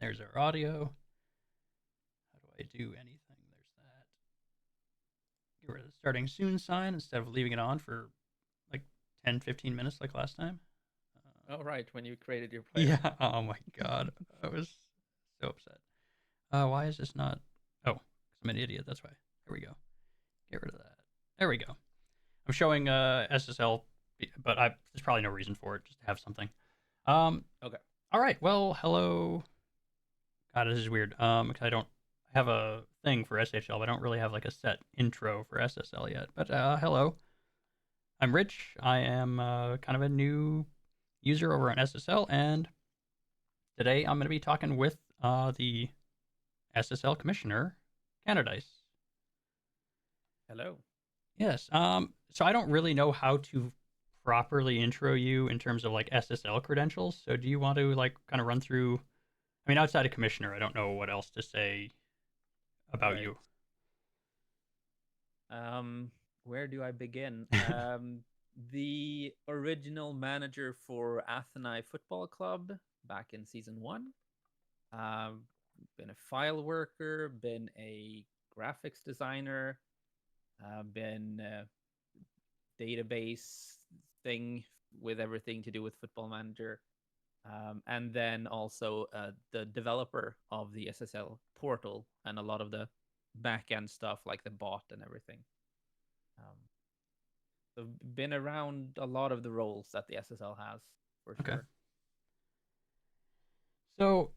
There's our audio. How do I do anything? There's that. Get rid of the starting soon sign instead of leaving it on for like 10, 15 minutes like last time. Uh, Oh, right, when you created your player. yeah. Oh my god. I was so upset. Why is this not? Oh, 'cause I'm an idiot. That's why. Here we go. Get rid of that. There we go. I'm showing SSL, but there's probably no reason for it. Just to have something. Um. Okay. All right. Well, hello. God, this is weird. Because I don't have a thing for SHL, but I don't really have like a set intro for SSL yet. But hello. I'm Rich. I am kind of a new user over on SSL, and today I'm going to be talking with the SSL commissioner, Canadice. Hello. Yes. So I don't really know how to properly intro you in terms of like SSL credentials. So do you want to like kind of run through? I mean, outside of commissioner, I don't know what else to say about Right. you. Um, where do I begin? The original manager for Athenai Football Club back in season one. Um, been a file worker, been a graphics designer, been a database thing with everything to do with Football Manager. And then also the developer of the SSL portal and a lot of the back end stuff like the bot and everything. Um, so been around a lot of the roles that the SSL has for Okay. sure. So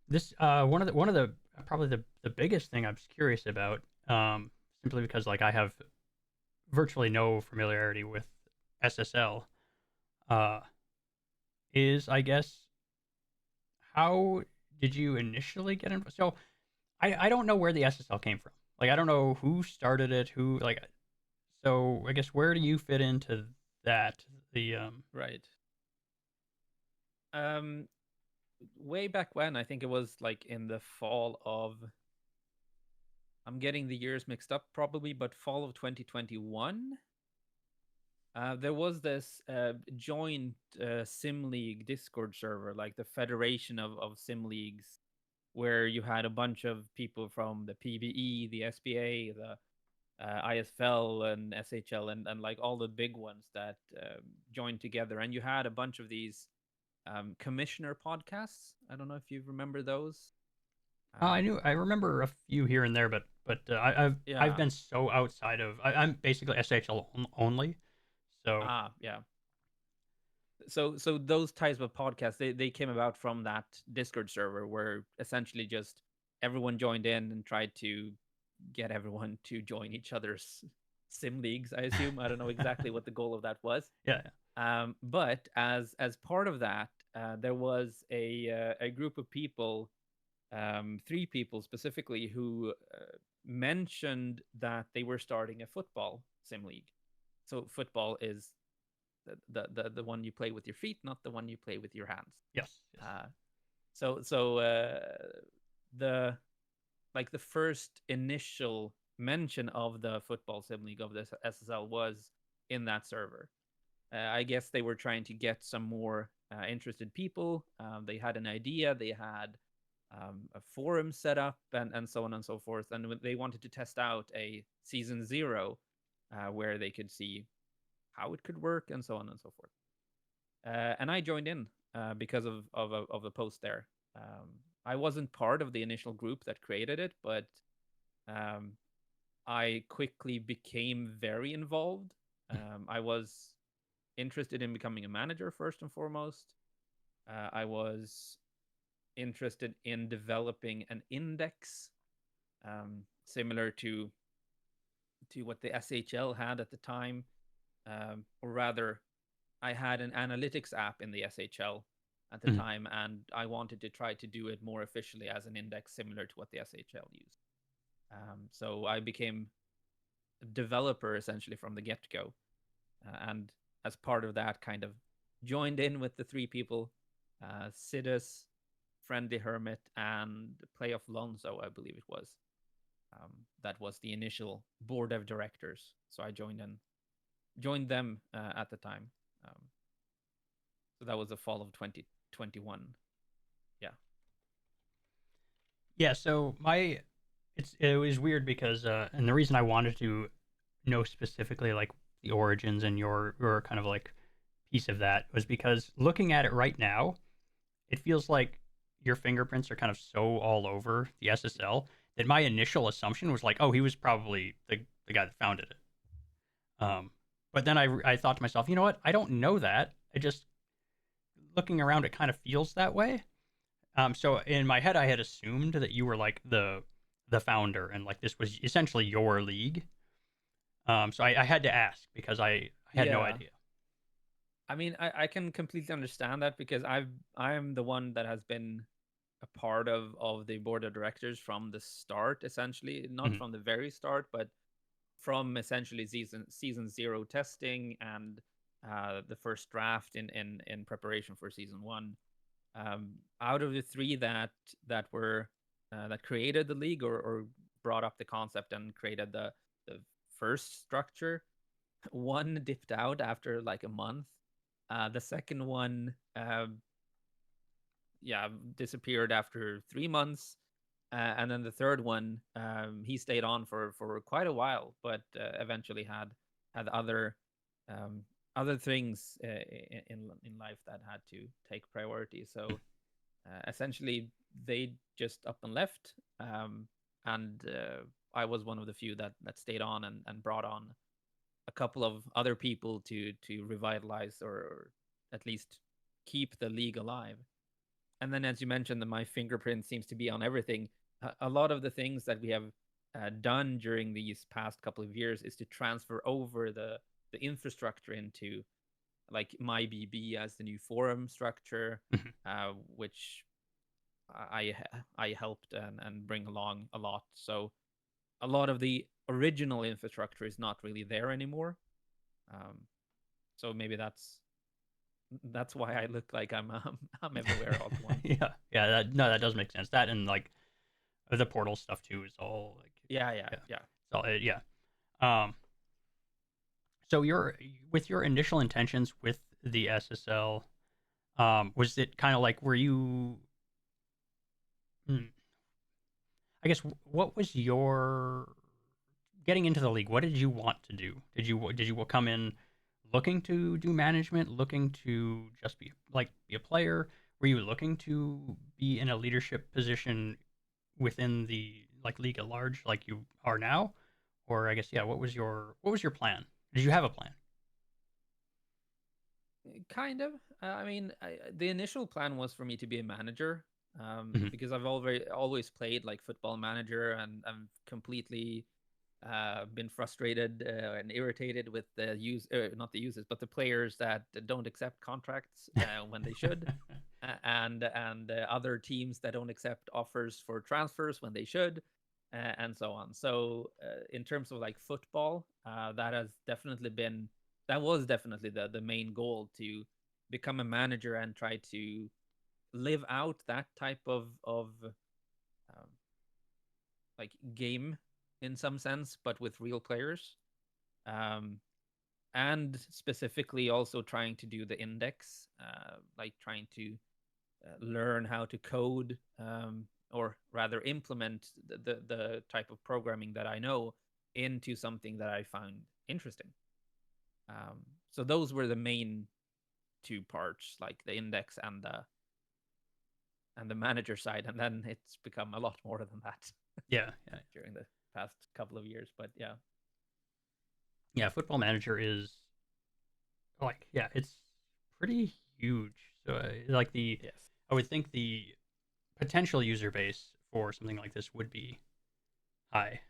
this one of the probably the biggest thing I'm curious about, simply because like I have virtually no familiarity with SSL, uh, is I guess how did you initially get in? So I don't know where the SSL came from. Like I don't know who started it, who like. So I guess where do you fit into that? The Right. Um, way back when, I think it was like in the fall of, I'm getting the years mixed up probably, but fall of 2021. There was this joint sim league Discord server, like the federation of sim leagues, where you had a bunch of people from the PBE, the SBA, the ISFL, and SHL, and like all the big ones that joined together. And you had a bunch of these commissioner podcasts. I don't know if you remember those. Um, I remember a few here and there, I've yeah. been so outside of I'm basically SHL only. So Yeah. So those types of podcasts, they came about from that Discord server where essentially just everyone joined in and tried to get everyone to join each other's sim leagues. I assume, I don't know exactly what the goal of that was. yeah, But as part of that, there was a group of people, three people specifically, who mentioned that they were starting a football sim league. So football is the one you play with your feet, not the one you play with your hands. yes, yes. Uh, so the like the first initial mention of the football sim league of this SSL was in that server. I guess they were trying to get some more interested people. They had an idea. They had a forum set up and so on and so forth. And they wanted to test out a season zero where they could see how it could work and so on and so forth. And I joined in because of the post there. Um, I wasn't part of the initial group that created it, but um, I quickly became very involved. I was interested in becoming a manager first and foremost. I was interested in developing an index similar to what the SHL had at the time, or rather, I had an analytics app in the SHL at the Mhm. time, and I wanted to try to do it more officially as an index similar to what the SHL used. So I became a developer essentially from the get go, and as part of that, kind of joined in with the three people, Sidus, Friendly Hermit, and Playoff Lonzo, I believe it was. That was the initial board of directors. So I joined them at the time. Um, so that was the fall of 2021. Yeah. Yeah, so it was weird because and the reason I wanted to know specifically like the origins and your kind of like piece of that was because looking at it right now, it feels like your fingerprints are kind of so all over the SSL that my initial assumption was like, oh, he was probably the guy that founded it. But then I thought to myself, you know what? I don't know that. I just looking around, it kind of feels that way. So in my head, I had assumed that you were like the founder, and like this was essentially your league. So I had to ask because I had no Yeah. idea. I mean, I can completely understand that because I'm the one that has been a part of the board of directors from the start, essentially, not Mm-hmm. from the very start, but from essentially season zero testing and the first draft in preparation for season one. Out of the three that created the league or brought up the concept and created the first structure, one dipped out after like a month. The second one, yeah, disappeared after 3 months. And then the third one, he stayed on for quite a while, but eventually had um, other things in life that had to take priority. So essentially, they just up and left, and I was one of the few that stayed on and brought on a couple of other people to revitalize or at least keep the league alive. And then, as you mentioned, my fingerprint seems to be on everything. A lot of the things that we have done during these past couple of years is to transfer over the infrastructure into like MyBB as the new forum structure, Mm-hmm. which I I helped and bring along a lot. So a lot of the original infrastructure is not really there anymore. Um, so maybe that's why I look like I'm everywhere all at once. Yeah, yeah. No, that does make sense. That and like the portal stuff too is all like Yeah, yeah, yeah, yeah. it's all yeah. Um, so with your initial intentions with the SSL, was it kind of like were you? Hmm, I guess what was your getting into the league? What did you want to do? Did you come in looking to do management, looking to just be a player? Were you looking to be in a leadership position within the like league at large, like you are now? Or I guess yeah, what was your plan? Did you have a plan? Kind of. I mean, the initial plan was for me to be a manager, Hmm. because I've always played like football manager, and I'm completely been frustrated and irritated with the not the users, but the players that don't accept contracts when they should, and other teams that don't accept offers for transfers when they should, and so on. So in terms of like football, that was definitely the main goal, to become a manager and try to live out that type of um, like game in some sense, but with real players. Um, and specifically also trying to do the index, like trying to learn how to code, or rather implement the type of programming that I know into something that I found interesting. So those were the main two parts, like the index and the manager side, and then it's become a lot more than that Yeah, yeah, during the past couple of years. But yeah, yeah. Football Manager is like yeah, it's pretty huge. So like yes, I would think the potential user base for something like this would be high.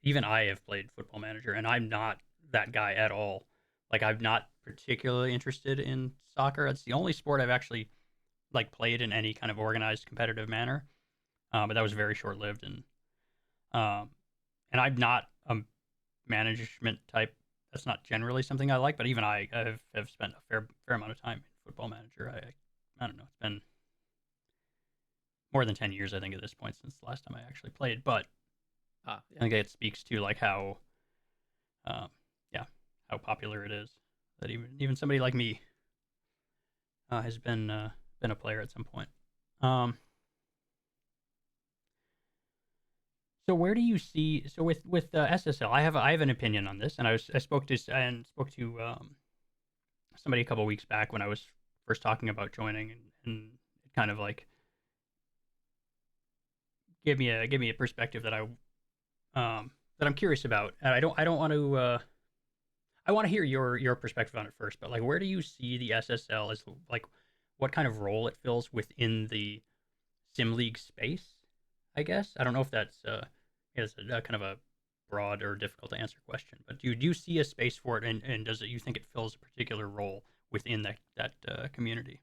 Even I have played Football Manager, and I'm not that guy at all. Like I'm not particularly interested in soccer. It's the only sport I've actually like played in any kind of organized competitive manner. But that was very short lived, um, and I'm not a management type. That's not generally something I like. But even I have spent a fair amount of time in Football Manager. I don't know. It's been more than 10 years, I think, at this point since the last time I actually played. But I yeah, think it speaks to like how, um, yeah, how popular it is. That even somebody like me has been a player at some point. Um, So where do you see so with SSL? I have an opinion on this, and I spoke to somebody a couple weeks back when I was first talking about joining, and it kind of like gave me a perspective that I'm curious about. And I don't want to I want to hear your perspective on it first. But like, where do you see the SSL as like what kind of role it fills within the sim league space? I guess I don't know if that's is a kind of a broad or difficult to answer question, but do you see a space for it, and does it you think it fills a particular role within that community?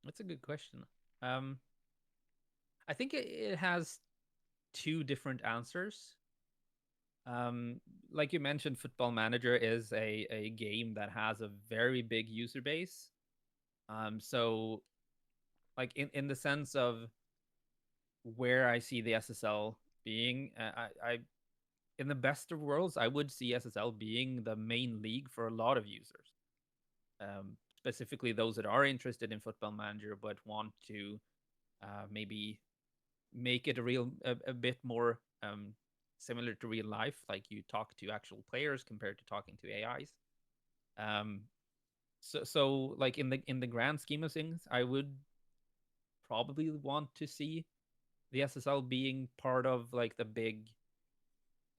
That's a good question. Um, I think it has two different answers. Um, like you mentioned, Football Manager is a game that has a very big user base. So like in the sense of where I see the SSL being, I in the best of worlds, I would see SSL being the main league for a lot of users. Specifically those that are interested in Football Manager but want to maybe make it a bit more similar to real life, like you talk to actual players compared to talking to AIs. Um, so like in the grand scheme of things, I would probably want to see the SSL being part of like the big,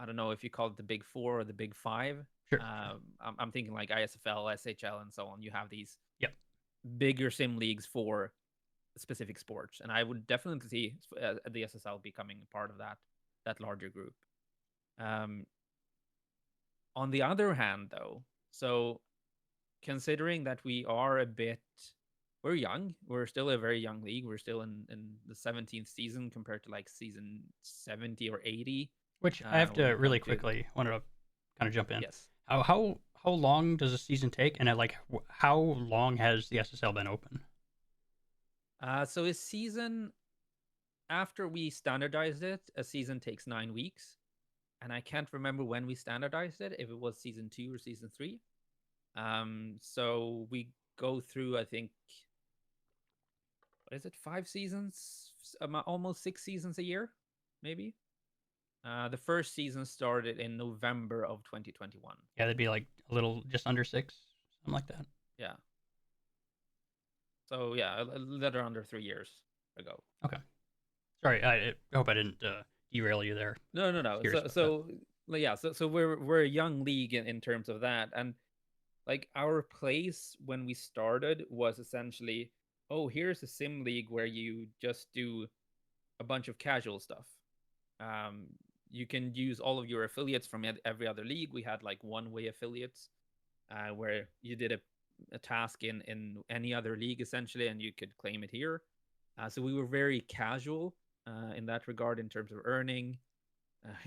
I don't know if you call it the big four or the big five. Sure, sure. I'm thinking like ISFL, SHL, and so on. You have these Yep. bigger sim leagues for specific sports, and I would definitely see the SSL becoming part of that larger group. Um, on the other hand, though, so considering that we're young, we're still a very young league. We're still in the 17th season compared to like season 70 or 80 Which I have when to you really come to quickly wanted to kind of jump in. yes. How long does a season take, and like how long has the SSL been open? So a season after we standardized it, a season takes 9 weeks, and I can't remember when we standardized it, if it was season two or season three. So we go through, I think, what is it, 5 seasons, almost 6 seasons a year, maybe. The first season started in November of 2021. Yeah, that'd be like a little just under six, something like that. Yeah. So yeah, a little under 3 years ago. Okay. Sorry, I hope I didn't derail you there. No, no, I was no. curious So about that. so yeah, so we're a young league in terms of that, and like our place when we started was essentially, oh, here's a sim league where you just do a bunch of casual stuff. Um, you can use all of your affiliates from every other league. We had like one way affiliates where you did a task in any other league essentially, and you could claim it here. So we were very casual in that regard in terms of earning.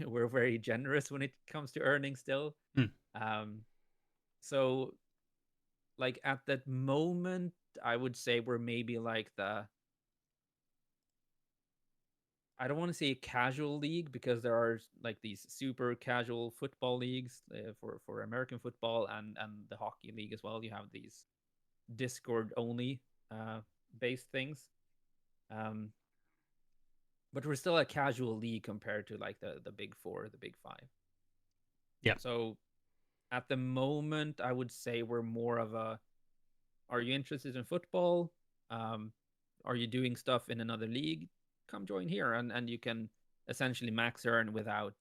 We're very generous when it comes to earning still. Hmm. Um, so like at that moment, I would say we're maybe like I don't want to say a casual league because there are like these super casual football leagues for American football and the hockey league as well. You have these Discord only uh, based things, um, but we're still a casual league compared to like the big four, the big five. Yeah. So at the moment, I would say we're more of a, are you interested in football? Um, are you doing stuff in another league? Come join here, and you can essentially max earn without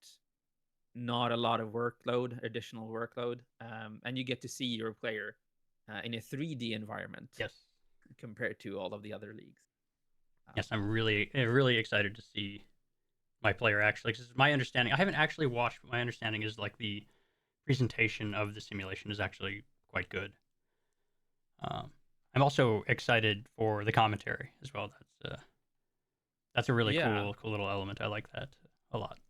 not a lot of workload, additional workload, and you get to see your player in a 3D environment Yes. compared to all of the other leagues. Um, Yes, I'm really excited to see my player actually. Because my understanding, I haven't actually watched, but my understanding is like the presentation of the simulation is actually quite good. Um, I'm also excited for the commentary as well. That's a really yeah, cool little element. I like that a lot.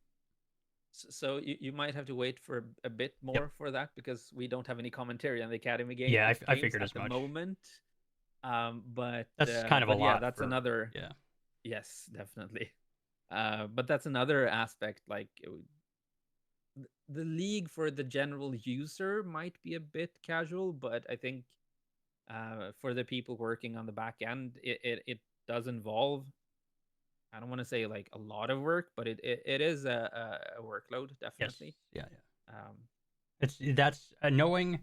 so you might have to wait for a bit Yep. more for that because we don't have any commentary on the academy Yeah, I games figured at as the much. moment. That's kind of a But yeah, lot that's for another, yeah. yes, definitely. But that's another aspect. Like the league for the general user might be a bit casual, but I think for the people working on the back end, it does involve I don't want to say like a lot of work, but it is a workload, Yes. definitely. Yeah. Yeah. Um, That's knowing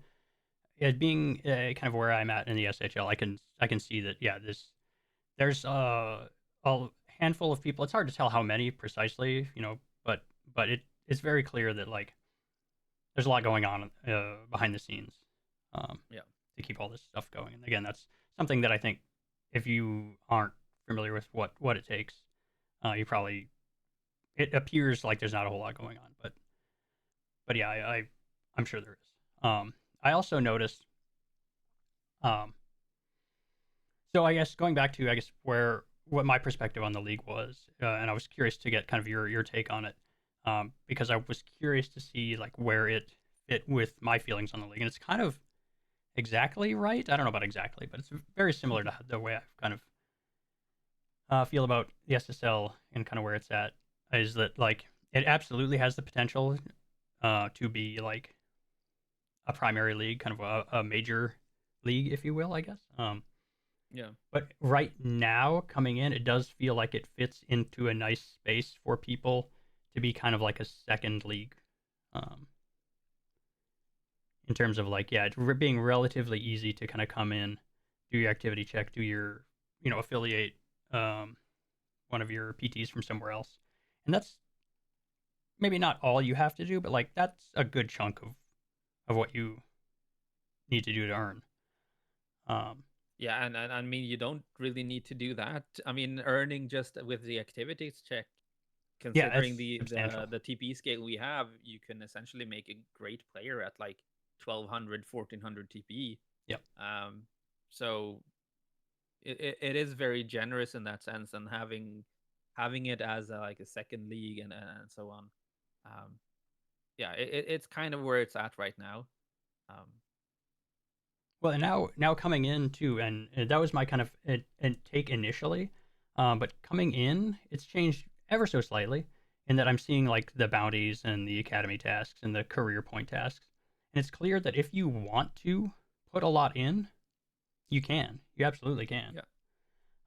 it being kind of where I'm at in the SHL. I can see that. Yeah. There's a handful of people. It's hard to tell how many precisely. But it's very clear that like there's a lot going on behind the scenes um, yeah, to keep all this stuff going. And again, that's something that I think if you aren't familiar with what it takes, you probably it appears like there's not a whole lot going on. But yeah, I'm sure there is. I also noticed. Um, so I guess going back to where what my perspective on the league was, and I was curious to get kind of your take on it, because I was curious to see like where it fit with my feelings on the league, and it's kind of exactly right. I don't know about exactly, but it's very similar to the way I kind of feel about the SSL and kind of where it's at. Is that like it absolutely has the potential to be like a primary league, kind of a major league, if you will, I guess. yeah, But right now, coming in, it does feel like it fits into a nice space for people to be kind of like a second league, um, in terms of like, yeah, it's being relatively easy to kind of come in, do your activity check, do your, affiliate um, one of your PTs from somewhere else, and that's maybe not all you have to do, but like that's a good chunk of what you need to do to earn. Um, yeah. And I mean, you don't really need to do that. I mean, earning just with the activities check, yeah, considering it's substantial. the TP scale we have, you can essentially make a great player at like 1200, 1400 TP. Yep. Um, so it is very generous in that sense, and having it as like a second league and so on. Um, yeah, it's kind of where it's at right now. Um, Well, and now coming in too, and that was my kind of and take initially, but coming in, it's changed ever so slightly in that I'm seeing like the bounties and the academy tasks and the career point tasks, and it's clear that if you want to put a lot in, you can, you absolutely can. yeah,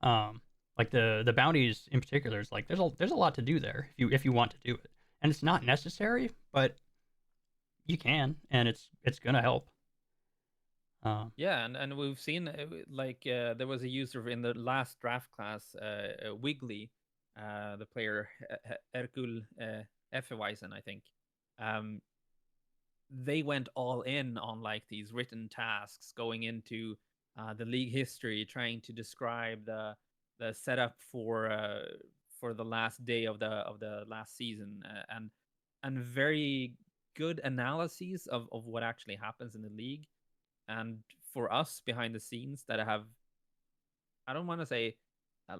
Um, like the bounties in particular is like there's a lot to do there if you want to do it, and it's not necessary, but you can, and it's gonna help. Um, yeah, and we've seen like there was a user in the last draft class, Wiggly, the player Erkul Effeweisen, I think. Um, they went all in on like these written tasks going into the league history, trying to describe the setup for the last day of the last season, and very good analyses of what actually happens in the league. And for us behind the scenes that have, I don't want to say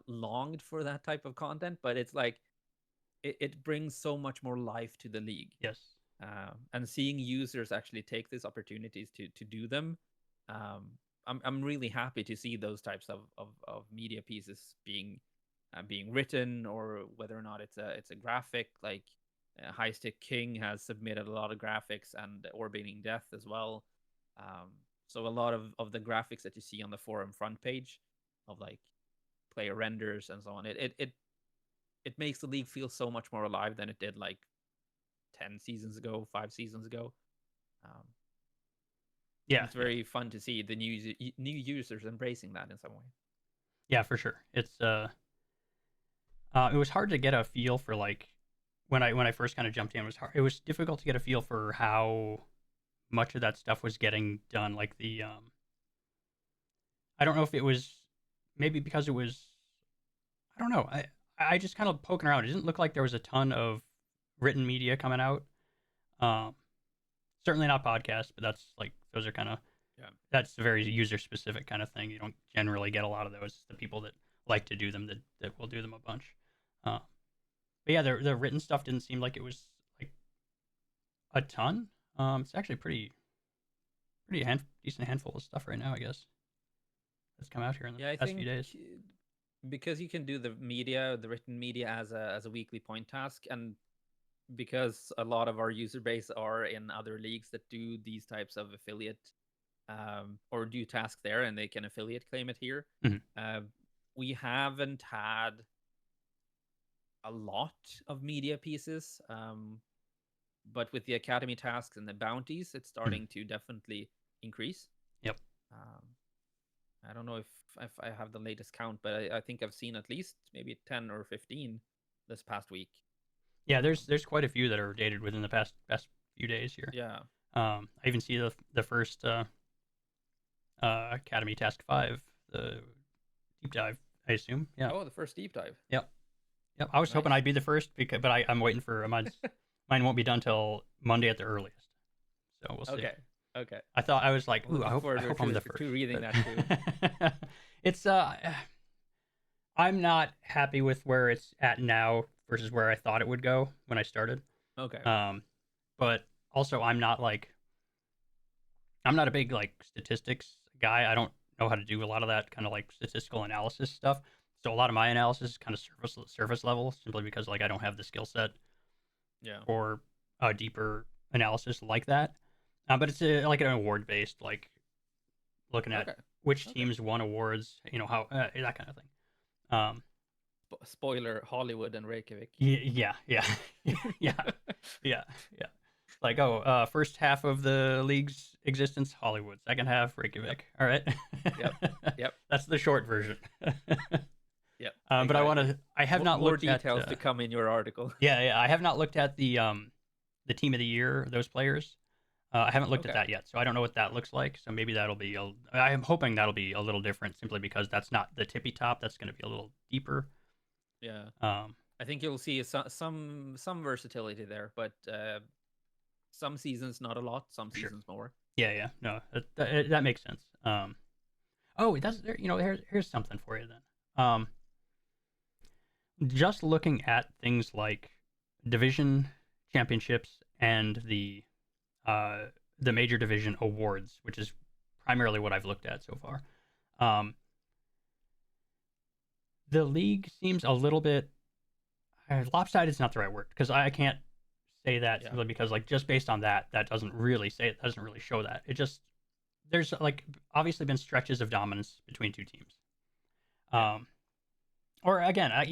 longed for that type of content, but it's like it brings so much more life to the league. yes. And seeing users actually take these opportunities to do them, um, I'm really happy to see those types of media pieces being written, or whether or not it's a graphic. Like High Stick King has submitted a lot of graphics, and Orbiting Death as well. Um, so a lot of the graphics that you see on the forum front page of like player renders and so on, it makes the league feel so much more alive than it did like 10 seasons ago, 5 seasons ago. Um, and Yeah, it's yeah. very fun to see the new users embracing that in some way. Yeah, for sure. It was hard to get a feel for like when I first kind of jumped in. It was hard. It was difficult to get a feel for how much of that stuff was getting done. Like I don't know if it was maybe because it was I don't know. I just kind of poking around. It didn't look like there was a ton of written media coming out. Um, Certainly not podcasts, but that's like those are kind of Yeah. that's a very user specific kind of thing. You don't generally get a lot of those. The people that like to do them that will do them a bunch. Uh, but yeah, the written stuff didn't seem like it was like a ton. It's actually decent handful of stuff right now, I guess, that's come out here in the Yeah, I past few think days. because you can do the written media as a weekly point task, and because a lot of our user base are in other leagues that do these types of affiliate, or do task there, and they can affiliate claim it here. Mhm. Uh, we haven't had a lot of media pieces. But with the academy tasks and the bounties, it's Mhm. starting to definitely increase. Yep. Um, I don't know if I have the latest count, but I think I've seen at least maybe 10 or 15 this past week. Yeah, Um, there's quite a few that are dated within the past few days here. yeah. I even see the first Academy Task 5, the deep dive. I assume. Yeah. Oh, the first deep dive. Yep. Yep. I was hoping Nice. I'd be the first because, but I'm waiting for mine won't be done till Monday at the earliest. So we'll see. Okay. Okay. I was like, I'm ooh, looking I forward hope I'm the to first. reading But that too. it's I'm not happy with where it's at now versus where I thought it would go when I started. Okay. Um, but also I'm not a big like statistics guy. I don't know how to do a lot of that kind of like statistical analysis stuff. So a lot of my analysis is kind of surface level, simply because like I don't have the skill set Yeah. for a deeper analysis like that. But it's like an award based, like looking at Okay. which Okay. teams won awards, how that kind of thing. Um, Spoiler: Hollywood and Reykjavik. yeah, yeah, yeah, yeah, yeah. Like, oh, first half of the league's existence, Hollywood. Second half, Yep. Reykjavik. All right, Yep. Yep. that's the short version. Yep. But Exactly. I have not More looked at. details to come in your article. Yeah, yeah, I have not looked at the team of the year, those players. I haven't looked at Okay. that yet, so I don't know what that looks like. So maybe that'll be. I am hoping that'll be a little different, simply because that's not the tippy top. That's going to be a little deeper. Yeah. Um, I think you'll see some versatility there, but some seasons not a lot, some sure. seasons more. Yeah, yeah. No, that makes sense. Oh, that's here's something for you then. Just looking at things like division championships and uh, the major division awards, which is primarily what I've looked at so far. Um, the league seems a little bit lopsided. Is not the right word, because I can't say that Yeah. simply because like just based on that, that doesn't really say it doesn't really show that. It just there's like obviously been stretches of dominance between two teams. Yeah. Um, or again, I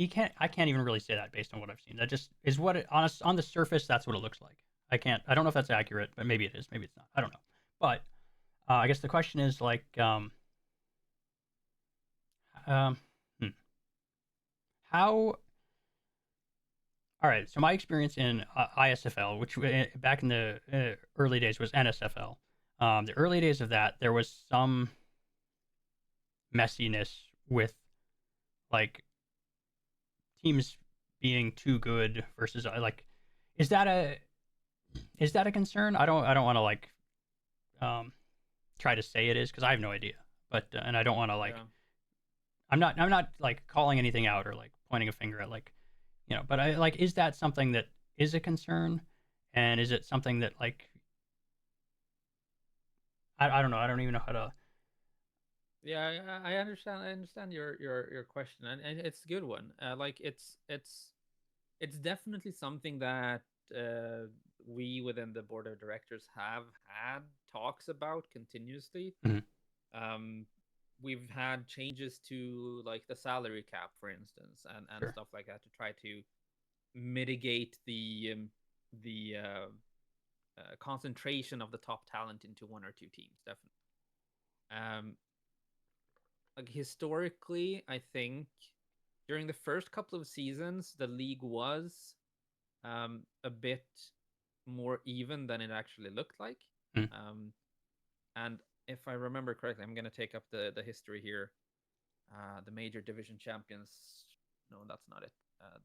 can't even really say that based on what I've seen. That just is what it on the surface. That's what it looks like. I don't know if that's accurate, but maybe it is. Maybe it's not. I don't know. But I guess the question is like um, hmm, how. All right. So my experience in ISFL, which back in the early days was NSFL. The early days of that, there was some messiness with like teams being too good versus like is that a is that a concern? I don't want to like um try to say it is because I have no idea. But and I don't want to like Yeah. I'm not like calling anything out or like pointing a finger at like but I like is that something that is a concern, and is it something that like I don't know, I don't even know how to. Yeah, I understand. I understand your question, and it's a good one. Like it's definitely something that uh, we within the board of directors have had talks about continuously. Mhm. Um, we've had changes to like the salary cap, for instance, and Sure. stuff like that to try to mitigate the concentration of the top talent into one or two teams. Definitely. Um, like historically, I think during the first couple of seasons, the league was a bit more even than it actually looked like. Mhm. Um, and if I remember correctly, I'm going to take up the history here. The major division champions. No, that's not it.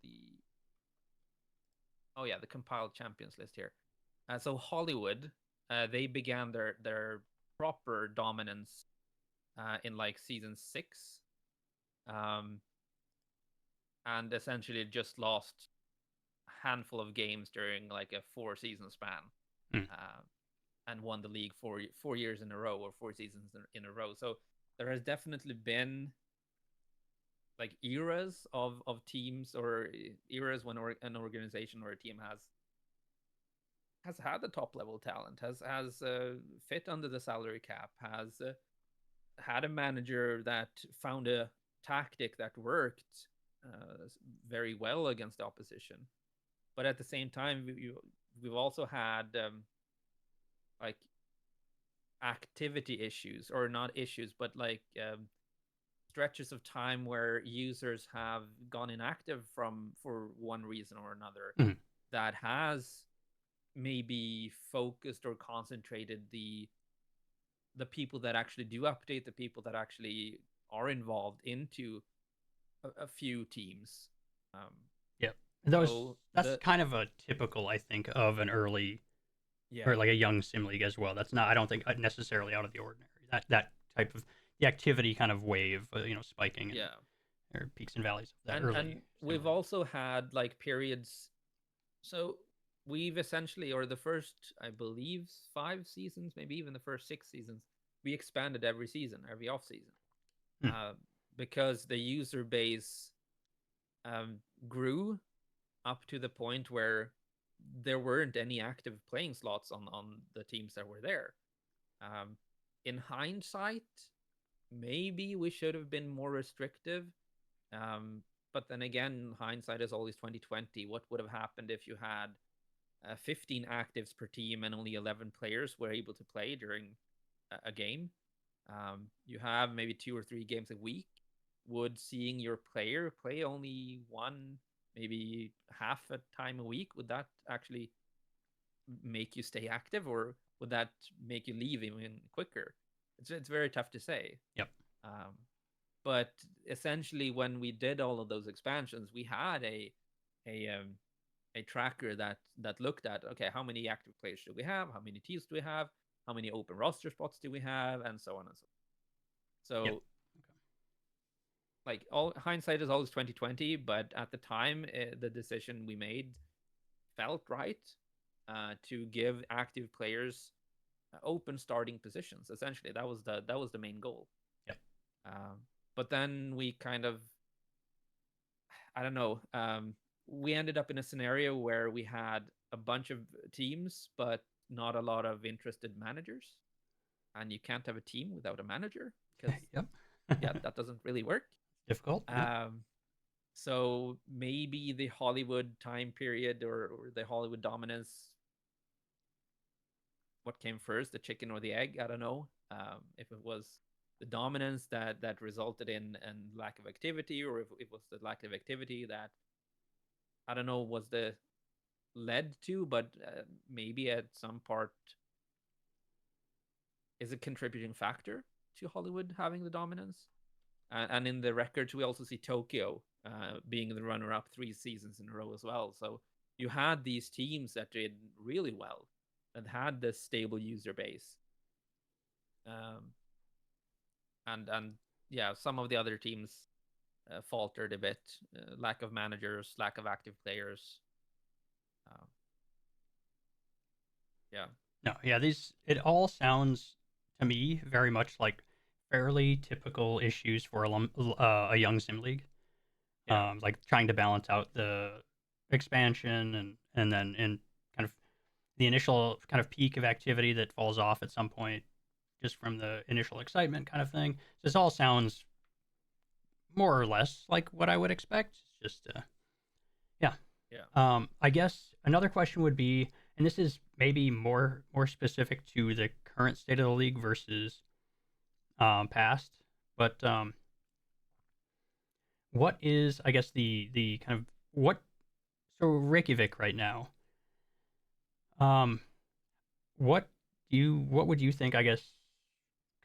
The Oh yeah, the compiled champions list here. So Hollywood, they began their proper dominance in like season 6, um, and essentially just lost a handful of games during like a 4 season span, Mhm. uh, and won the league 4 years in a row or 4 seasons in a row. So there has definitely been like eras of teams or eras when an organization or a team has had the top level talent, has fit under the salary cap, has had a manager that found a tactic that worked, very well against the opposition. But at the same time, we've also had like activity issues, or not issues, but like stretches of time where users have gone inactive from for one reason or another, Mhm. that has maybe focused or concentrated the people that actually do update, the people that actually are involved into a few teams. Um, Yep. Those so that's the kind of a typical, I think, of an early or Yeah, like a young sim league as well. That's not, I don't think, necessarily out of the ordinary. That type of the activity kind of wave, spiking and yeah, or peaks and valleys of that and early sim we've league. also had like periods. So we've essentially, or the first, I believe, 5 seasons, maybe even the first 6 seasons, we expanded every season, every off season, Hmm. uh, because the user base um, grew up to the point where there weren't any active playing slots on the teams that were there. Um, in hindsight, maybe we should have been more restrictive. Um, but then again, hindsight is always 2020. What would have happened if you had 15 actives per team and only 11 players were able to play during a game? You have maybe 2 or 3 games a week. Would seeing your player play only one, maybe half a time a week, would that actually make you stay active, or would that make you leave even quicker? It's very tough to say. Yep. Um, but essentially, when we did all of those expansions, we had a um, a tracker that looked at, okay, how many active players do we have, how many teams do we have, how many open roster spots do we have, and so on and so on. Yep. So like, all hindsight is always 2020, but at the time, the decision we made felt right, to give active players open starting positions. Essentially, that was the main goal. Yep. Um, but then we kind of, I don't know, we ended up in a scenario where we had a bunch of teams, but not a lot of interested managers. And you can't have a team without a manager because, Yep. yeah, that doesn't really work. Difficult. Yep. Um, so maybe the Hollywood time period, or the Hollywood dominance, what came first, the chicken or the egg? I don't know. If it was the dominance that resulted in lack of activity, or if it was the lack of activity that, I don't know, was the led to, but maybe at some part is a contributing factor to Hollywood having the dominance. And in the records, we also see Tokyo being the runner-up 3 seasons in a row as well. So you had these teams that did really well, that had this stable user base, um, and yeah, some of the other teams faltered a bit. Lack of managers, lack of active players. Uh, yeah, No. Yeah. These, it all sounds to me very much like fairly typical issues for a young sim league. yeah, Like trying to balance out the expansion and then in kind of the initial kind of peak of activity that falls off at some point just from the initial excitement kind of thing. This all sounds more or less like what I would expect. Just yeah. yeah. I guess another question would be, and this is maybe more specific to the current state of the league versus past, but what is, I guess, the kind of what, so Reykjavik right now. Um, what would you think, I guess,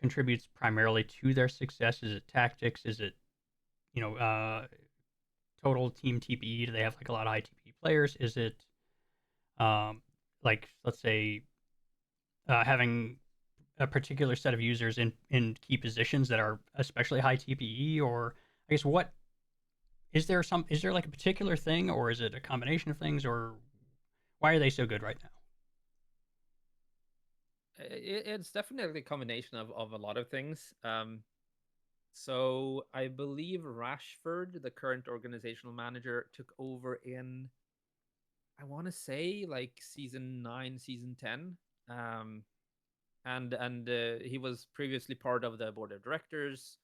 contributes primarily to their success? Is it tactics? Is it, you know, total team TPE? Do they have like a lot of high TPE players? Is it like, let's say, having a particular set of users in key positions that are especially high TPE? Or I guess, what is there like a particular thing, or is it a combination of things, or why are they so good right now? It's definitely a combination of a lot of things. So I believe Rashford, the current organizational manager, took over in, I want to say, like season 9, season 10. Um, and he was previously part of the board of directors.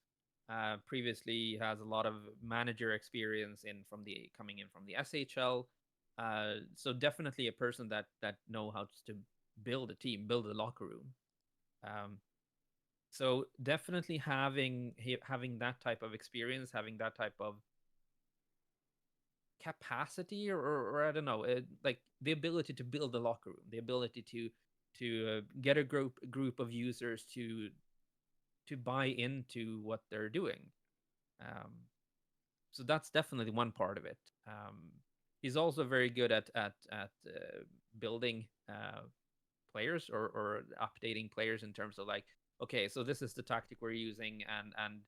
Previously has a lot of manager experience in from the coming in from the SHL. So definitely a person that know how to build a team, build a locker room. Um, so definitely having that type of experience, having that type of capacity, or I don't know, like the ability to build a locker room, the ability to get a group of users to buy into what they're doing. Um, so that's definitely one part of it. He's also very good at building players, or updating players in terms of like, okay, so this is the tactic we're using, and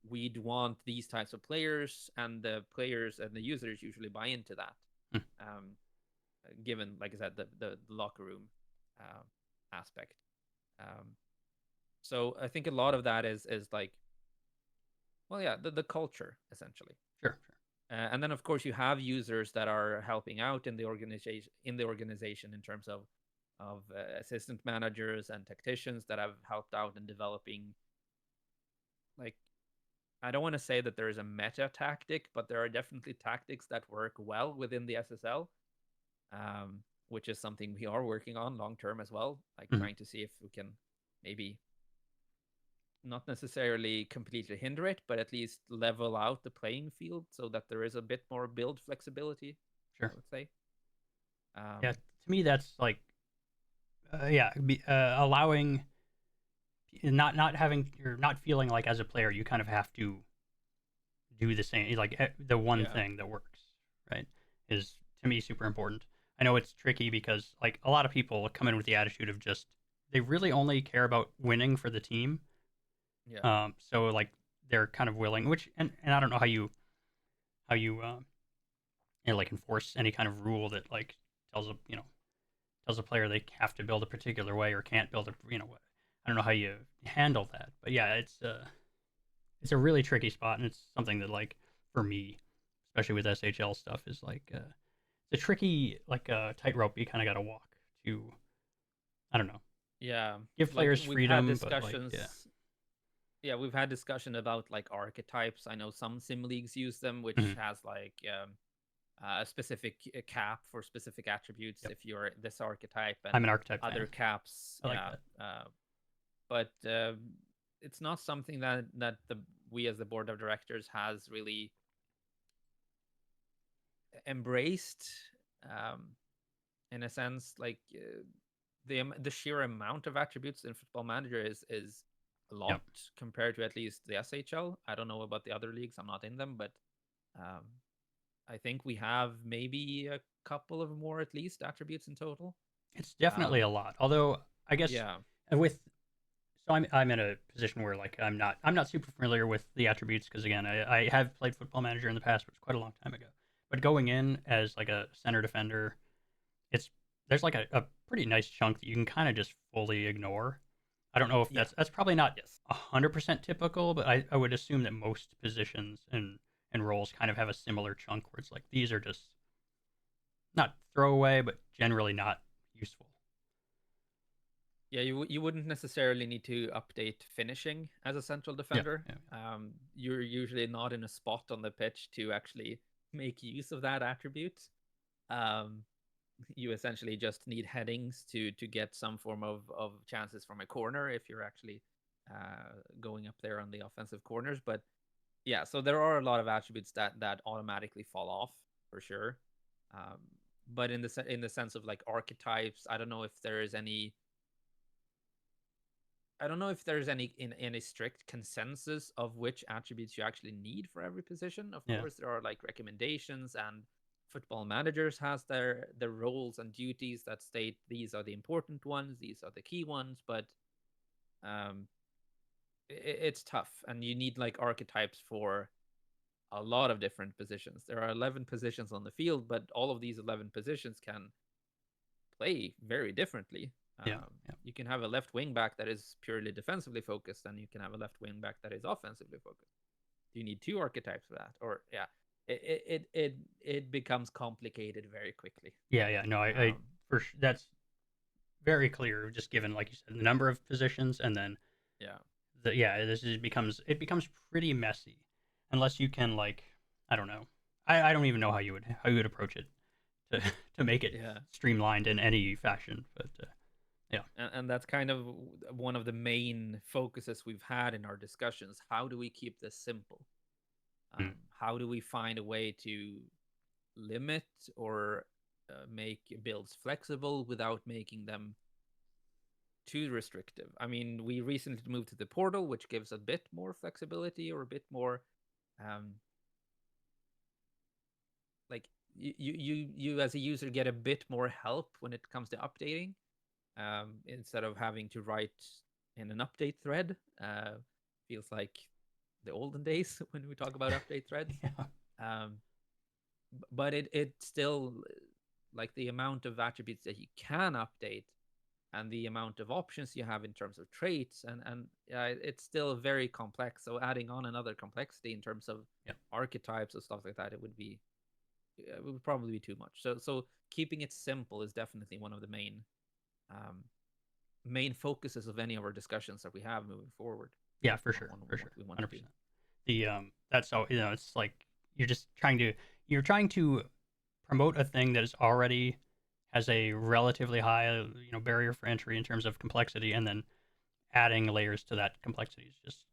we'd want these types of players, and the players and the users usually buy into that. Hmm. Um, Given, like I said, the locker room uh, aspect. Um, so I think a lot of that is like, well, yeah, the culture essentially. Sure, sure. And then of course you have users that are helping out in the organization in terms of assistant managers and tacticians that have helped out in developing, like, I don't want to say that there is a meta tactic, but there are definitely tactics that work well within the SSL, which is something we are working on long term as well, like Mhm. trying to see if we can maybe not necessarily completely hinder it, but at least level out the playing field so that there is a bit more build flexibility, I Sure. would say. Yeah, Um, to me that's like yeah, allowing not having you're not feeling like as a player you kind of have to do the same like the one yeah, thing that works, right? Is to me super important. I know it's tricky because like a lot of people come in with the attitude of just they really only care about winning for the team. yeah, So like they're kind of willing, which and I don't know how you like enforce any kind of rule that like tells a tells a player they have to build a particular way or can't build a I don't know how you handle that, but yeah, it's a really tricky spot, and it's something that like for me, especially with SHL stuff, is like it's a tricky like tightrope you kind of got to walk to. I don't know, yeah. give Like players we've had freedom, but like yeah, discussions. Yeah, we've had discussion about like archetypes. I know some sim leagues use them, which mm-hmm. has like a specific cap for specific attributes Yep. if you're this archetype, and I'm an archetype other fan. caps. I like Yeah, that. but it's not something that the we as the board of directors has really embraced, um, in a sense. Like the sheer amount of attributes in Football Manager is a Yep. lot compared to at least the SHL. I don't know about the other leagues; I'm not in them, but um, I think we have maybe a couple of more at least attributes in total. It's definitely a Um, lot. Although I guess yeah, with so I'm in a position where like I'm not super familiar with the attributes because again I have played Football Manager in the past, but it's quite a long time ago. But going in as like a center defender, it's there's like a pretty nice chunk that you can kind of just fully ignore. I don't know if yeah, that's probably not yes. 100% typical, but I would assume that most positions and roles kind of have a similar chunk where it's like these are just not throwaway, but generally not useful. Yeah, you wouldn't necessarily need to update finishing as a central Yeah, defender. yeah, You're usually not in a spot on the pitch to actually make use of that attribute. Um, you essentially just need headings to get some form of chances from a corner if you're actually going up there on the offensive corners. But yeah, so there are a lot of attributes that automatically fall off for sure. Um, but in the sense of like archetypes, I don't know if there's any strict consensus of which attributes you actually need for every position. Of yeah. course, there are like recommendations, and football managers has their roles and duties that state these are the important ones, these are the key ones. But um, it's tough, and you need like archetypes for a lot of different positions. There are 11 positions on the field, but all of these 11 positions can play very differently. Yeah, yeah, You can have a left wing back that is purely defensively focused, and you can have a left wing back that is offensively focused. Do you need two archetypes for that? Or yeah, it becomes complicated very quickly. yeah, yeah. No, I Um, that's very clear. Just given, like you said, the number of positions and then yeah, yeah, it becomes pretty messy unless you can like I don't know. I don't even know how you would approach it to to make it Yeah. streamlined in any fashion. But yeah, And that's kind of one of the main focuses we've had in our discussions. How do we keep this simple? mm. How do we find a way to limit or make builds flexible without making them too restrictive? I mean, we recently moved to the portal, which gives a bit more flexibility or a bit more um, like you as a user get a bit more help when it comes to updating, instead of having to write in an update thread. Feels like the olden days when we talk about update threads. Yeah, Um, but it still, like, the amount of attributes that you can update and the amount of options you have in terms of traits, and it's still very complex. So adding on another complexity in terms of yeah, archetypes or stuff like that, it would probably be too much. So keeping it simple is definitely one of the um, main focuses of any of our discussions that we have moving forward yeah, for on, sure, on for what sure, we want to do. 100%. The that's all it's like you're just trying to promote a thing that is already has a relatively high barrier for entry in terms of complexity, and then adding layers to that complexity is just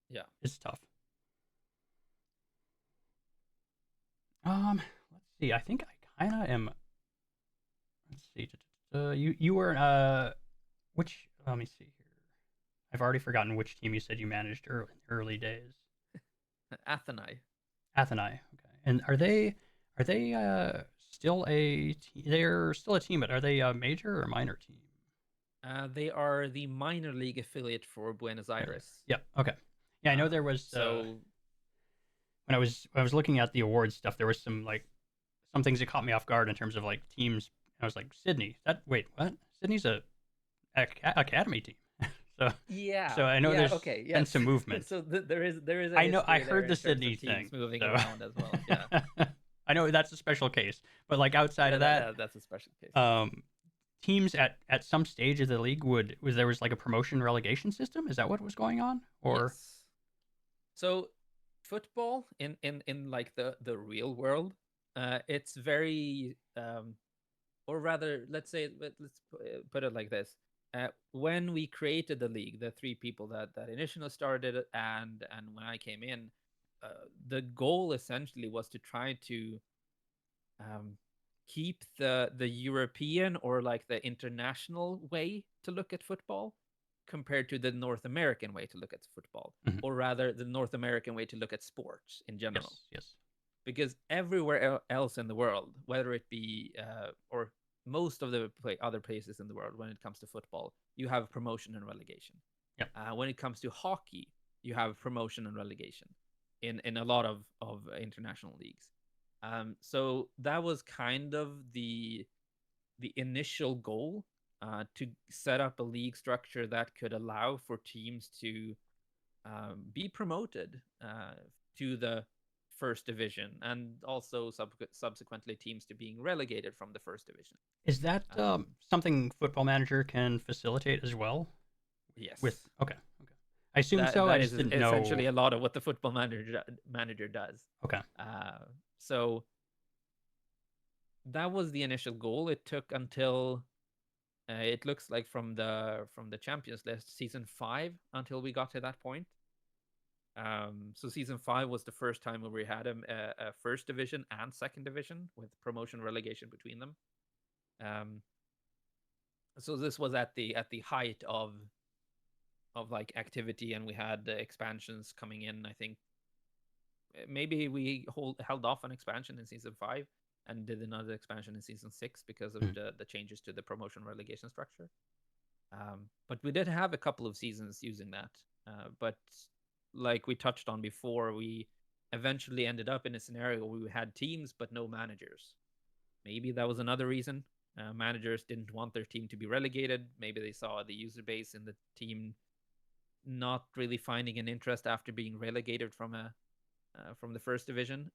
Yeah. it's tough. Let's see. I think I kind of am. Let's see. You were which? Let me see here. I've already forgotten which team you said you managed early days. Athenai. Athenai. Okay. And are they still they're still a team, but are they a major or minor team? They are the minor league affiliate for Buenos Minor. Aires. Yep. Okay. Yeah, I know there was So when I was looking at the awards stuff, there was some things that caught me off guard in terms of like teams. I was like, Sydney. That wait, what? Sydney's a academy team. so yeah, so I know yeah, there's okay, been yes. some movement. So there is a I know I history there heard the in terms Sydney of teams thing. moving So around as well. Yeah, I know that's a special case, but like outside yeah, of that, that's a special case. um, teams at some stage of the league there was like a promotion relegation system. Is that what was going on? Or Yes. So football in like the real world, it's very or rather, let's put it like this. When we created the league, the three people that initially started it, and when I came in, the goal essentially was to try to um, keep the European or like the international way to look at football compared to the North American way to look at football, mhm. or rather the North American way to look at sports in general. Yes, yes, Because everywhere else in the world, whether it be or most of the other places in the world, when it comes to football, you have promotion and relegation. yeah. When it comes to hockey, you have promotion and relegation in a lot of international leagues. So that was kind of the initial goal, to set up a league structure that could allow for teams to be promoted to the first division, and also subsequently teams to being relegated from the first division. Is that Um, something Football Manager can facilitate as well? With yes, okay, okay. I assume that so. I that just is didn't essentially know. a lot of what the football manager does. Okay. Uh, so that was the initial goal. It took until it looks like from the Champions List season 5 until we got to that point. So season 5 was the first time where we had a first division and second division with promotion relegation between them. Um, so this was at the height of like activity, and we had the expansions coming in. I think maybe we held off on expansion in season 5 and did another expansion in season 6 because of Mhm. the changes to the promotion relegation structure. But we did have a couple of seasons using that. But like we touched on before, we eventually ended up in a scenario where we had teams but no managers. Maybe that was another reason. Managers didn't want their team to be relegated. Maybe they saw the user base in the team not really finding an interest after being relegated from the first division.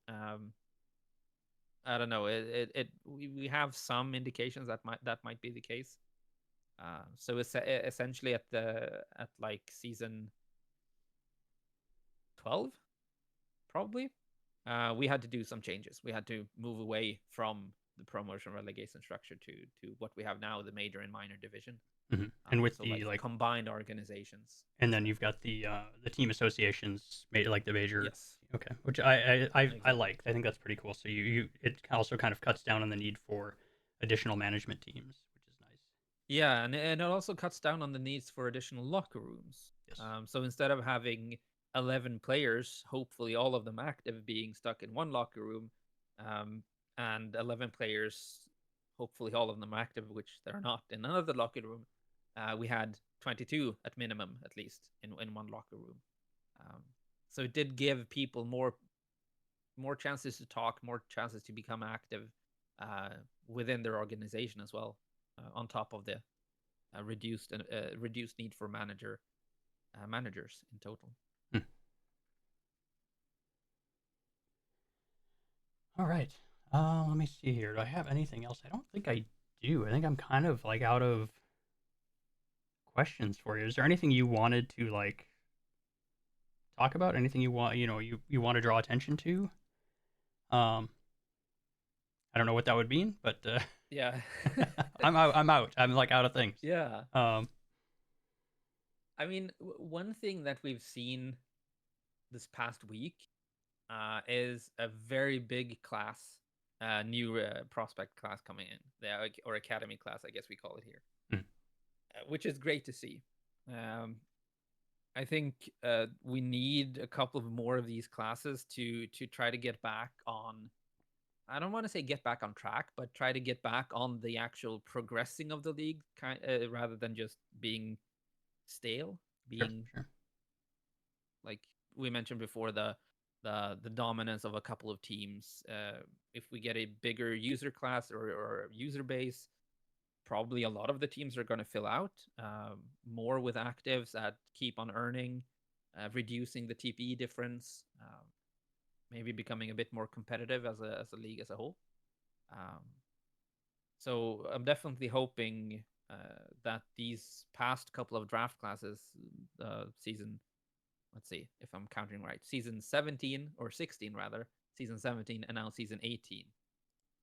I don't know. We have some indications that might be the case. So it's essentially at like season 2012, probably. We had to do some changes. We had to move away from the promotion relegation structure to what we have now, the major and minor division. And with So the like like, combined organizations and then instead. you've got the team associations made like the major. Yes, Okay, which I exactly. like. I think that's pretty cool. So you it also kind of cuts down on the need for additional management teams, which is nice. Yeah, and it also cuts down on the needs for additional locker rooms. Yes. So instead of having 11 players, hopefully all of them active, being stuck in one locker room, um, and 11 players, hopefully all of them active, which they're not in another locker room, we had 22 at minimum, at least, in one locker room. Um, so it did give people more chances to talk, more chances to become active uh, within their organization as well, on top of the reduced need for managers in total. Hmm. All right. Let me see here. Do I have anything else? I don't think I do. I think I'm kind of like out of questions for you. Is there anything you wanted to like talk about? Anything you want, you want to draw attention to? Um, I don't know what that would mean, but Yeah. I'm out. I'm out. I'm like out of things. Yeah. Um, I mean, one thing that we've seen this past week is a very big class, new prospect class coming in, or academy class, I guess we call it here, hmm, which is great to see. Um, I think we need a couple of more of these classes to try to get back on. I don't want to say get back on track, but try to get back on the actual progressing of the league, rather than just being stale, sure, being sure. like we mentioned before, the dominance of a couple of teams. If we get a bigger user class or user base, probably a lot of the teams are going to fill out, more with actives that keep on earning, reducing the TPE difference, maybe becoming a bit more competitive as a league as a whole. Um, so I'm definitely hoping that these past couple of draft classes, season, let's see if I'm counting right, season 17 or 16 rather, season 17 and now season 18,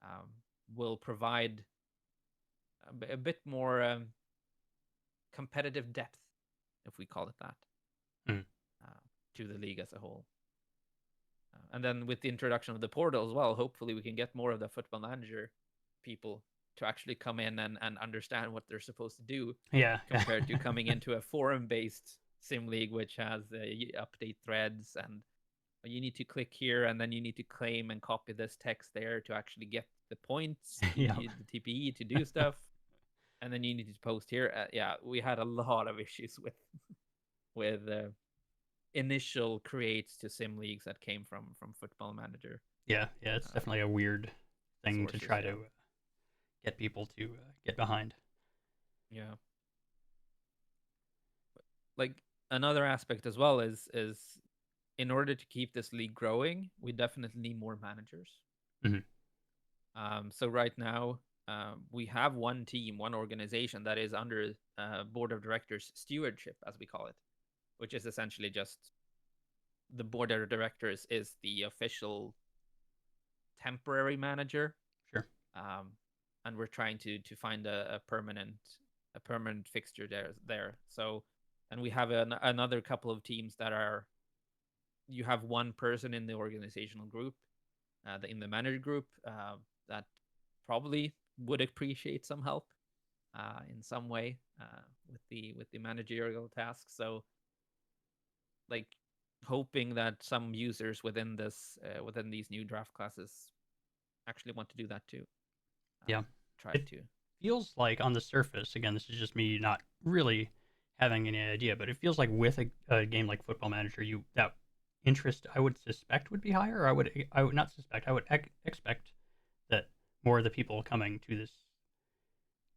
um, will provide a bit more competitive depth, if we call it that, Hmm. uh, to the league as a whole. And then with the introduction of the portal as well, hopefully we can get more of the football manager people to actually come in and understand what they're supposed to do, Yeah, yeah, compared to coming into a forum based sim league, which has update threads, and you need to click here and then you need to claim and copy this text there to actually get the points, yeah, the TPE to do stuff, and then you need to post here. Yeah, we had a lot of issues with initial creates to sim leagues that came from Football Manager yeah, yeah. It's uh, definitely a weird thing to sources. try to Yeah, get people to get behind. yeah. Like another aspect as well is in order to keep this league growing, we definitely need more managers. Hmm. So right now, we have one team, one organization that is under board of directors stewardship, as we call it, which is essentially just the board of directors is the official temporary manager, Sure. um, and we're trying to find a permanent fixture there. So, and we have another couple of teams that are, you have one person in the organizational group, in the manager group, that probably would appreciate some help in some way, with the managerial tasks. So, like, hoping that some users within these new draft classes actually want to do that too. Yeah. Try It to. feels like on the surface, again, this is just me not really having any idea, but it feels like with a game like Football Manager, you that interest I would suspect would be higher. I would not suspect. I would expect that more of the people coming to this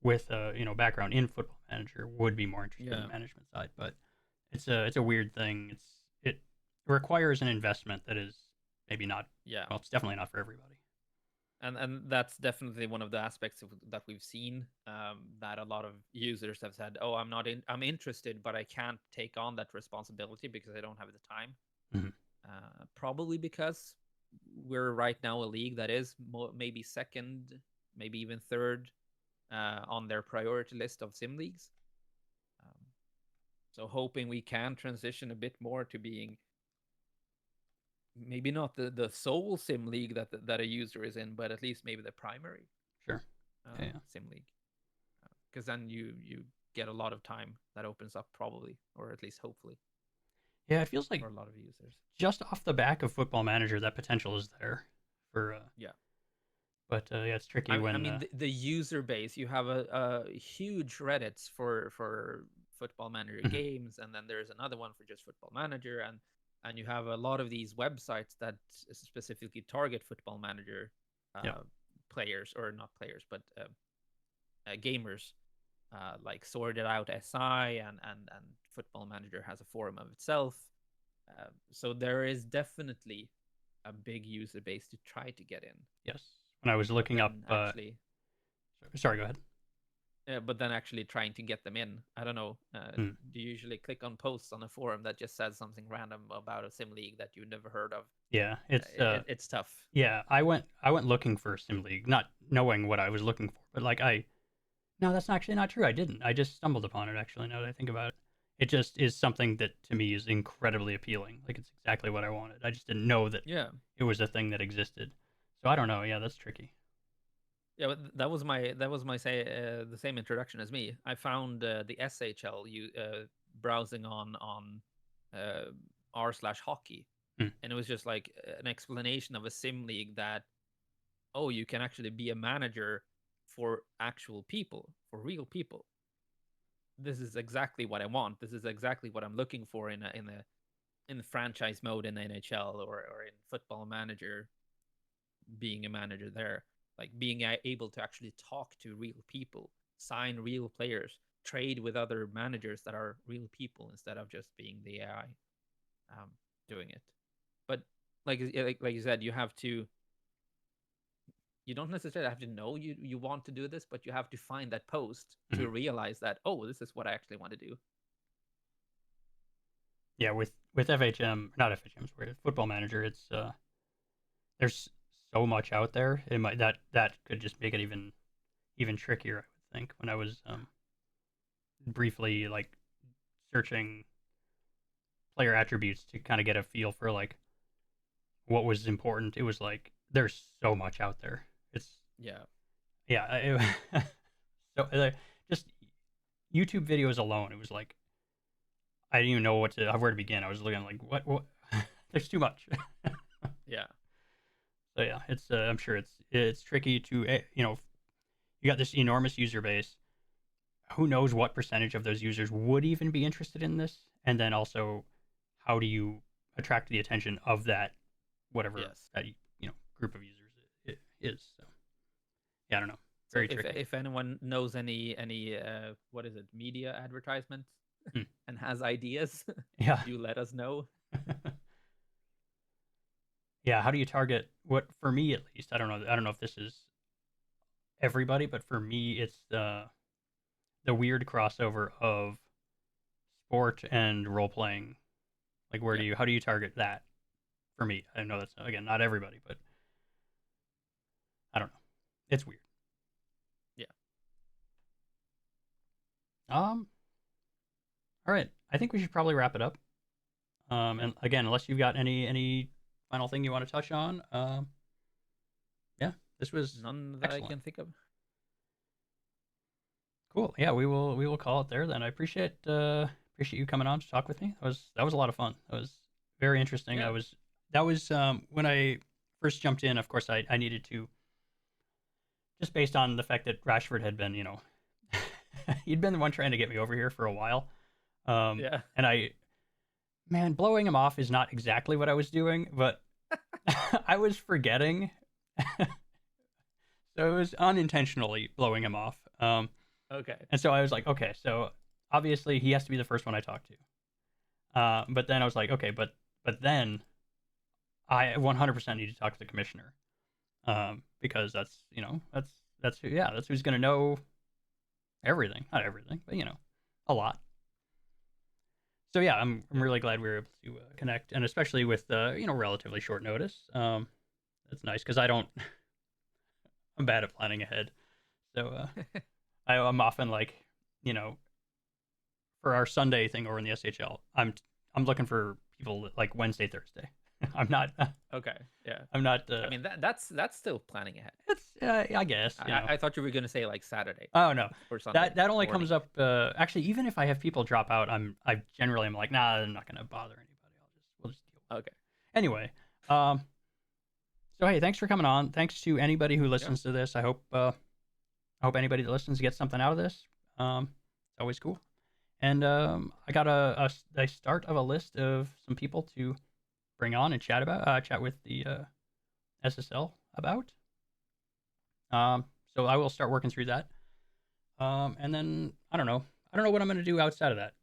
with a background in Football Manager would be more interested in Yeah, the management side. But it's a weird thing. It requires an investment that is maybe not. yeah. Well, it's definitely not for everybody. And that's definitely one of the aspects that we've seen, that a lot of users have said, "Oh, I'm not in. I'm interested, but I can't take on that responsibility because I don't have the time." Hmm. Probably because we're right now a league that is maybe second, maybe even third on their priority list of sim leagues. Um, so hoping we can transition a bit more to being maybe not the sole sim league that a user is in, but at least maybe the primary Sure. Yeah. sim league, because then you get a lot of time that opens up probably, or at least hopefully, Yeah, it feels like for a lot of users. just off the back of Football Manager, that potential is there for. Yeah. But yeah, it's tricky I when. mean, the user base, you have a huge Reddits for Football Manager Mhm. games, and then there's another one for just Football Manager, and you have a lot of these websites that specifically target Football Manager Yeah. players, or not players, but gamers, like Sorted Out SI, and Football Manager has a forum of itself. So there is definitely a big user base to try to get in, Yes. When I was but looking up. then actually Sorry, go ahead. but then actually trying to get them in. I don't know. Hmm. Do you usually click on posts on a forum that just says something random about a sim league that you never heard of? Yeah, it's It's tough. yeah. I went looking for Sim League, not knowing what I was looking for, but like I no, that's actually not true. I didn't. I just stumbled upon it. Actually, now that I think about it, it just is something that to me is incredibly appealing. Like it's exactly what I wanted. I just didn't know that Yeah, it was a thing that existed. So I don't know. Yeah, that's tricky. yeah. But that was my say the same introduction as me. I found the SHL you browsing on uh, r/hockey, Hmm. and it was just like an explanation of a sim league that, oh, you can actually be a manager for actual people, for real people. This is exactly what I want. This is exactly what I'm looking for in the franchise mode in the NHL, or in Football Manager, being a manager there, like being able to actually talk to real people, sign real players, trade with other managers that are real people instead of just being the AI um, doing it. But like you said, you don't necessarily have to know you want to do this, but you have to find that post Hmm. to realize that, oh, this is what I actually want to do. Yeah, with FHM, not FHM's word, Football Manager, it's there's so much out there. It might that could just make it even trickier. I would think when I was briefly like searching player attributes to kind of get a feel for like what was important. It was like there's so much out there. It's Yeah. yeah. So just YouTube videos alone, it was like I didn't even know where to begin. I was looking like what there's too much. Yeah. So yeah, it's I'm sure it's tricky to you got this enormous user base. Who knows what percentage of those users would even be interested in this? And then also, how do you attract the attention of that whatever Yes. that group of users it is? So yeah, I don't know. So Very tricky. if anyone knows any what is it, media advertisements Hmm. and has ideas, Yeah, do let us know. yeah. How do you target what? For me, at least, I don't know. I don't know if this is everybody, but for me, it's the weird crossover of sport and role playing. Like, Yeah. how do you target that? For me, I know that's again not everybody, but I don't know. It's weird. Yeah. Um. All right. I think we should probably wrap it up. Yeah. And again, unless you've got any final thing you want to touch on, yeah, this was None that I excellent. can think of. Cool. Yeah, we will call it there then. I appreciate you coming on to talk with me. That was a lot of fun. That was very interesting. Yeah. That was when I first jumped in. Of course, I needed to just based on the fact that Rashford had been he'd been the one trying to get me over here for a while. Yeah. And man, blowing him off is not exactly what I was doing, but I was forgetting. So it was unintentionally blowing him off. Okay. And so I was like, okay, so obviously he has to be the first one I talk to. But then I was like, okay, but then I 100% need to talk to the commissioner, because that's that's who's gonna know everything, not everything, but a lot. So yeah, I'm really glad we were able to connect, and especially with relatively short notice. That's nice because I don't I'm bad at planning ahead. So I'm often like, you know, for our Sunday thing over in the SHL, I'm looking for people like Wednesday, Thursday. I'm not. Okay, yeah. I'm not. I mean that's still planning ahead. It's. I guess I thought you were gonna say like Saturday Oh no, or Sunday that only comes morning. up. Actually, even if I have people drop out, I generally am like, nah, I'm not gonna bother anybody. We'll just deal with Okay. it. Anyway, so hey, thanks for coming on. Thanks to anybody who Yeah. listens to this. I hope anybody that listens gets something out of this. It's always cool. And I got a start of a list of some people to bring on and chat with the SSL about. So I will start working through that. And then I don't know. I don't know what I'm going to do outside of that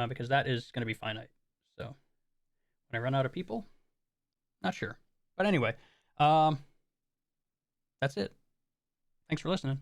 because that is going to be finite. So when I run out of people, not sure. But anyway, that's it. Thanks for listening.